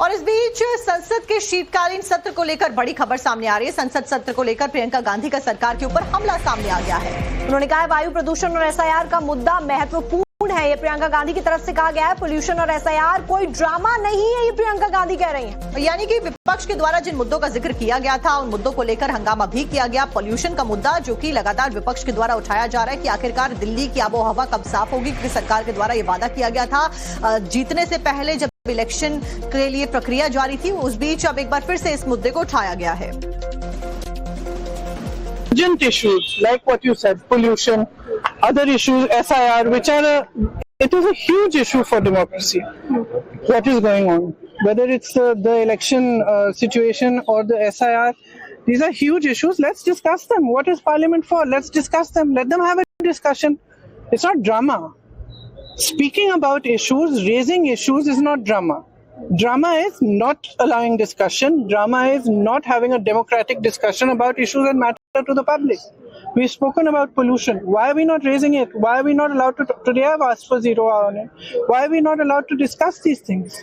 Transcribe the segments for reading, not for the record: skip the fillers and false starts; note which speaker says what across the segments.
Speaker 1: और इस बीच संसद के शीतकालीन सत्र को लेकर बड़ी खबर सामने आ रही है। संसद सत्र को लेकर प्रियंका गांधी का सरकार के ऊपर हमला सामने आ गया है। उन्होंने कहा है वायु प्रदूषण और एसआईआर का मुद्दा महत्वपूर्ण है। ये प्रियंका गांधी की तरफ से कहा गया है। पोल्यूशन और एसआईआर कोई ड्रामा नहीं है, ये प्रियंका गांधी कह रही हैं। यानी कि विपक्ष के द्वारा जिन मुद्दों का जिक्र किया गया था उन मुद्दों को लेकर हंगामा भी किया गया। पोल्यूशन का मुद्दा जो कि लगातार विपक्ष के द्वारा उठाया जा रहा है कि आखिरकार दिल्ली की आबोहवा कब साफ होगी, क्योंकि सरकार के द्वारा ये वादा किया गया था जीतने से पहले जब इलेक्शन के लिए प्रक्रिया जारी थी। उस बीच अब एक बार फिर से इस मुद्दे को उठाया गया है।
Speaker 2: Urgent issues like what you said, pollution, other issues, SIR, which are it is a huge issue for democracy. What is going on, whether it's the election situation or the SIR, these are huge issues. Let's discuss them. What is Parliament for? Let's discuss them. Let them have a discussion. It's not drama. Speaking about issues, raising issues is not drama. Drama is not allowing discussion. Drama is not having a democratic discussion about issues that matter to the public. We've spoken about pollution. Why are we not raising it? Why are we not allowed to? Today I've asked for 0 hour on it. Why are we not allowed to discuss these things?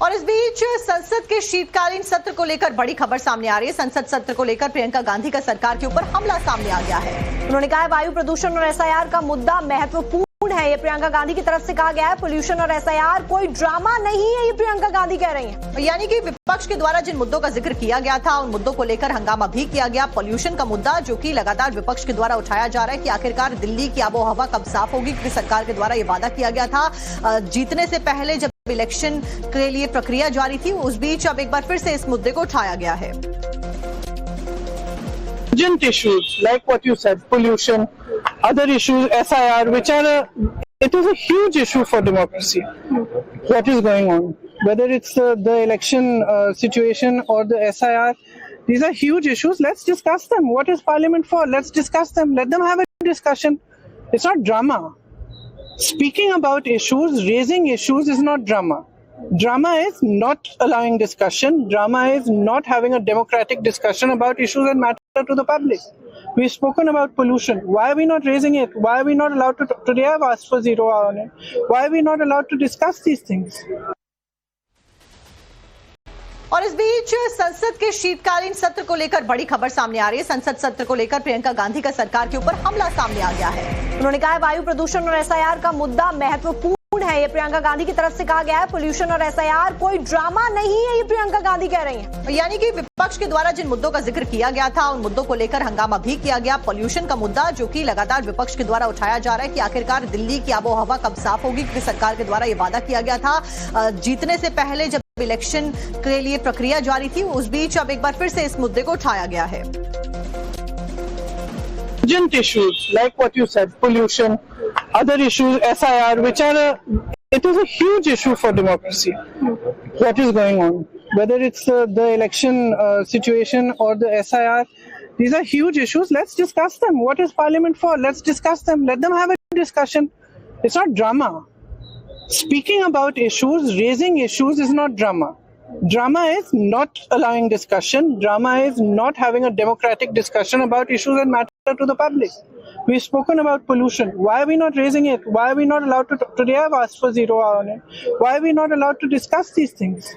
Speaker 1: और इस बीच संसद के शीतकालीन सत्र को लेकर बड़ी खबर सामने आ रही है। संसद सत्र को लेकर प्रियंका गांधी का सरकार के ऊपर हमला सामने आ गया है। उन्होंने कहा है वायु प्रदूषण और एसआईआर का मुद्दा महत्वपूर्ण है। ये प्रियंका गांधी की तरफ से कहा गया है। पोल्यूशन और एसआईआर कोई ड्रामा नहीं है, ये प्रियंका गांधी कह रही हैं। यानी कि विपक्ष के द्वारा जिन मुद्दों का जिक्र किया गया था उन मुद्दों को लेकर हंगामा भी किया गया। पोल्यूशन का मुद्दा जो कि लगातार विपक्ष के द्वारा उठाया जा रहा है कि आखिरकार दिल्ली की आबोहवा कब साफ होगी, क्योंकि सरकार के द्वारा ये वादा किया गया था जीतने से पहले जब इलेक्शन के लिए प्रक्रिया जारी थी। उस बीच अब एक बार फिर से इस मुद्दे को उठाया गया है।
Speaker 2: Urgent issues like what you said, pollution, other issues, SIR, which are it is a huge issue for democracy. What is going on, whether it's the election situation or the SIR, these are huge issues. Let's discuss them. What is Parliament for? Let's discuss them. Let them have a discussion. It's not drama. Speaking about issues, raising issues is not drama. Drama is not allowing discussion. Drama is not having a democratic discussion about issues that matter to the public. We've spoken about pollution. Why are we not raising it? Why are we not allowed to? Today I've asked for 0 hour on it. Why are we not allowed to discuss these things?
Speaker 1: और इस बीच संसद के शीतकालीन सत्र को लेकर बड़ी खबर सामने आ रही है। संसद सत्र को लेकर प्रियंका गांधी का सरकार के ऊपर हमला सामने आ गया है। उन्होंने कहा है वायु प्रदूषण और एसआईआर का मुद्दा महत्वपूर्ण है। ये प्रियंका गांधी की तरफ से कहा गया है। पोल्यूशन और एसआईआर कोई ड्रामा नहीं है, ये प्रियंका गांधी कह रही हैं। यानी कि विपक्ष के द्वारा जिन मुद्दों का जिक्र किया गया था उन मुद्दों को लेकर हंगामा भी किया गया। पोल्यूशन का मुद्दा जो कि लगातार विपक्ष के द्वारा उठाया जा रहा है कि आखिरकार दिल्ली की आबोहवा कब साफ होगी, क्योंकि सरकार के द्वारा ये वादा किया गया था जीतने से पहले जब इलेक्शन के लिए प्रक्रिया जारी थी। उस बीच अब एक बार फिर से इस मुद्दे को उठाया गया है।
Speaker 2: Urgent issues like what you said, pollution, other issues, SIR, which are it is a huge issue for democracy. What is going on, whether it's the election situation or the SIR, these are huge issues. Let's discuss them. What is Parliament for? Let's discuss them. Let them have a discussion. It's not drama. Speaking about issues, raising issues is not drama. Drama is not allowing discussion. Drama is not having a democratic discussion about issues that matter to the public. We've spoken about pollution. Why are we not raising it? Why are we not allowed to? Today I've asked for 0 hour on it. Why are we not allowed to discuss these things?